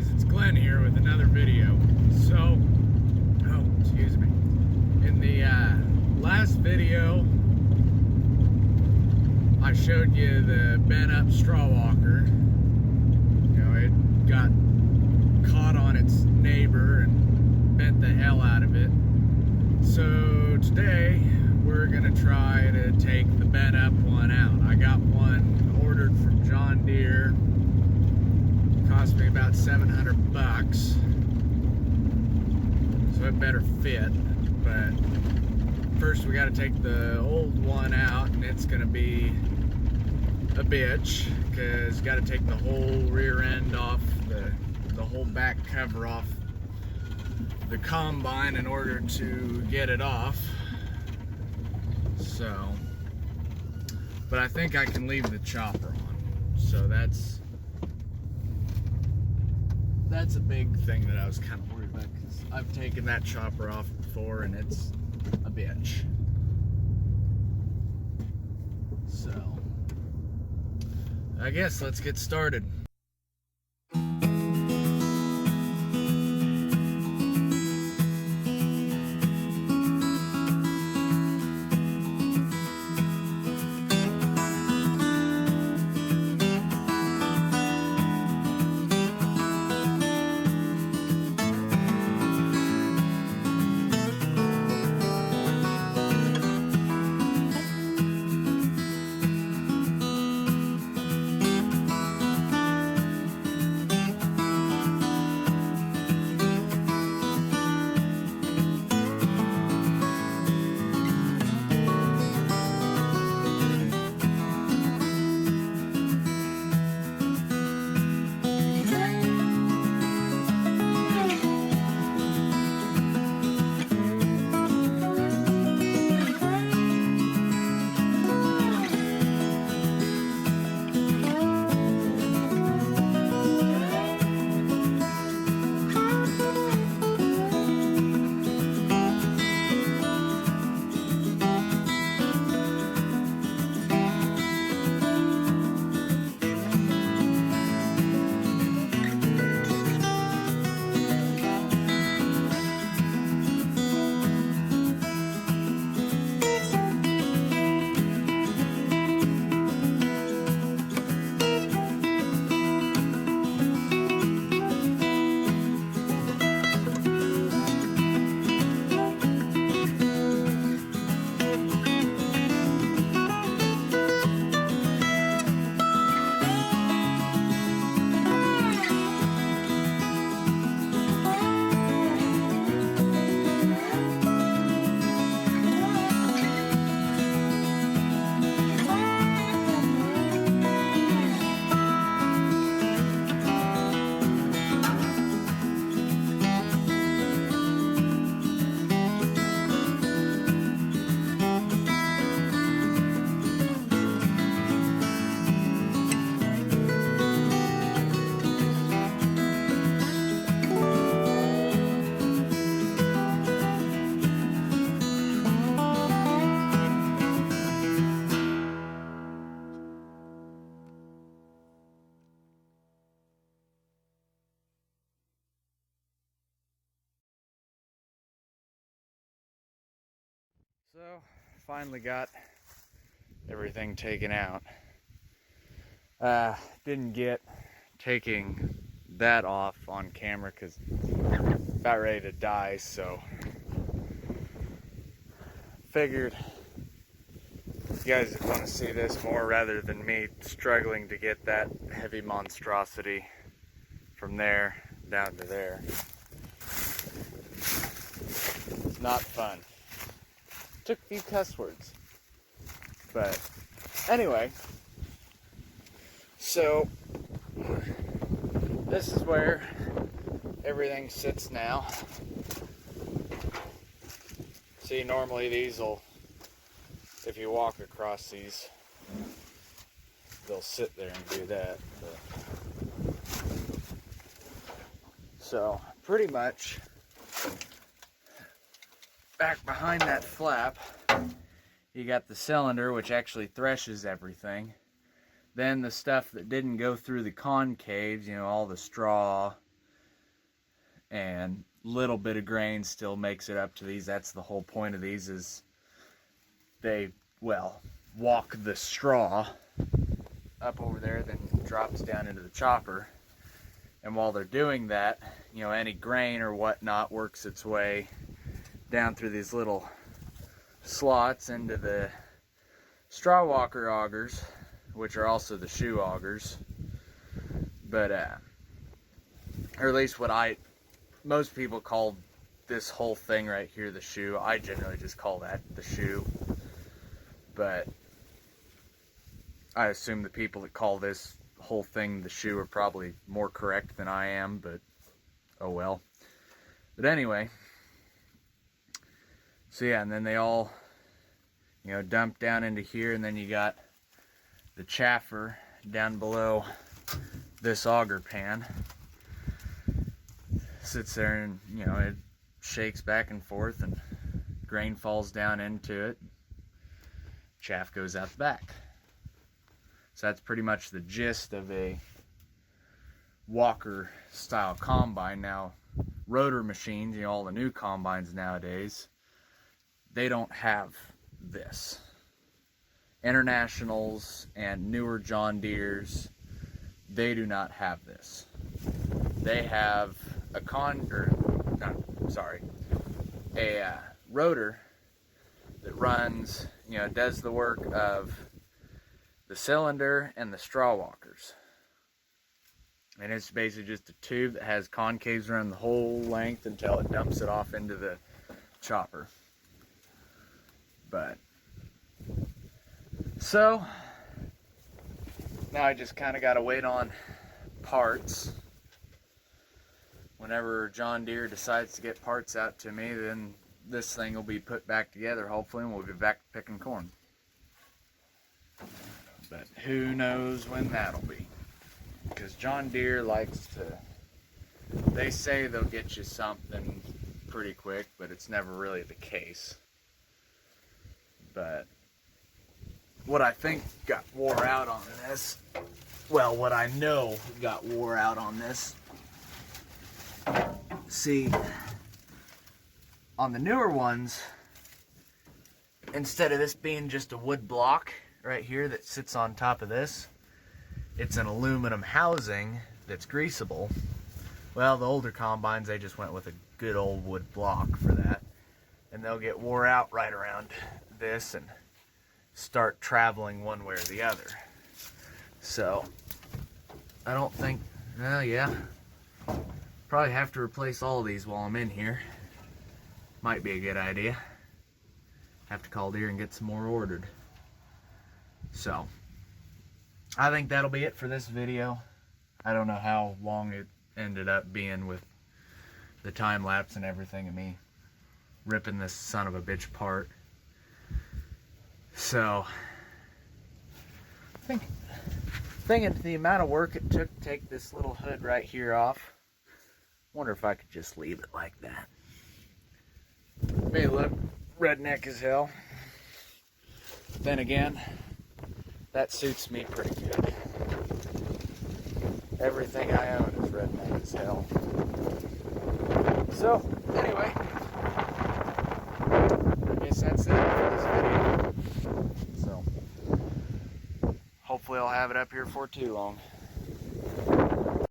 guys, it's Glen here with another video. So, excuse me. In the last video, I showed you the bent up straw walker. You know, it got caught on its neighbor and bent the hell out of it. So today, we're gonna try to take the bent up one out. I got one ordered from John Deere. Cost me about 700 bucks, so it better fit. But first we got to take the old one out, and it's gonna be a bitch because got to take the whole rear end off, the whole back cover off the combine in order to get it off. So, but I think I can leave the chopper on, so that's a big thing that I was kind of worried about, because I've taken that chopper off before and it's a bitch. So, I guess let's get started. So, finally got everything taken out. Didn't get taking that off on camera because about ready to die, so figured you guys want to see this more rather than me struggling to get that heavy monstrosity from there down to there. It's not fun. Took a few cuss words. But anyway, so this is where everything sits now. See, normally these will, if you walk across these, they'll sit there and do that. But, so pretty much back behind that flap, you got the cylinder, which actually threshes everything. Then the stuff that didn't go through the concaves, you know, all the straw, and little bit of grain still makes it up to these. That's the whole point of these, is they, well, walk the straw up over there, then drops down into the chopper. And while they're doing that, you know, any grain or whatnot works its way down through these little slots into the straw walker augers, which are also the shoe augers. But or at least what most people call this whole thing right here the shoe. I generally just call that the shoe, but I assume the people that call this whole thing the shoe are probably more correct than I am, but oh well. But anyway, so yeah, and then they all, you know, dump down into here, and then you got the chaffer down below this auger pan. Sits there and, you know, it shakes back and forth and grain falls down into it. Chaff goes out the back. So that's pretty much the gist of a walker style combine. Now, rotor machines, you know, all the new combines nowadays, they don't have this. Internationals and newer John Deeres, they do not have this. They have a rotor that runs, you know, does the work of the cylinder and the straw walkers. And it's basically just a tube that has concaves around the whole length until it dumps it off into the chopper. But so now I just kind of got to wait on parts. Whenever John Deere decides to get parts out to me, then this thing will be put back together, hopefully, and we'll be back picking corn. But who knows when that'll be. Because John Deere likes to, they say they'll get you something pretty quick, but it's never really the case. But what I think got wore out on this, well, what I know got wore out on this, see, on the newer ones, instead of this being just a wood block right here that sits on top of this, it's an aluminum housing that's greasable. Well, the older combines, they just went with a good old wood block for that, and they'll get wore out right around this and start traveling one way or the other. So I don't think, well, yeah, probably have to replace all of these while I'm in here. Might be a good idea. Have to call Deere and get some more ordered. So I think that'll be it for this video. I don't know how long it ended up being with the time lapse and everything of me ripping this son of a bitch apart. So thinking the amount of work it took to take this little hood right here off, wonder if I could just leave it like that. May look redneck as hell. Then again, that suits me pretty good. Everything I own is redneck as hell. So, anyway, I guess that's it for this video. So, hopefully I'll have it up here for too long.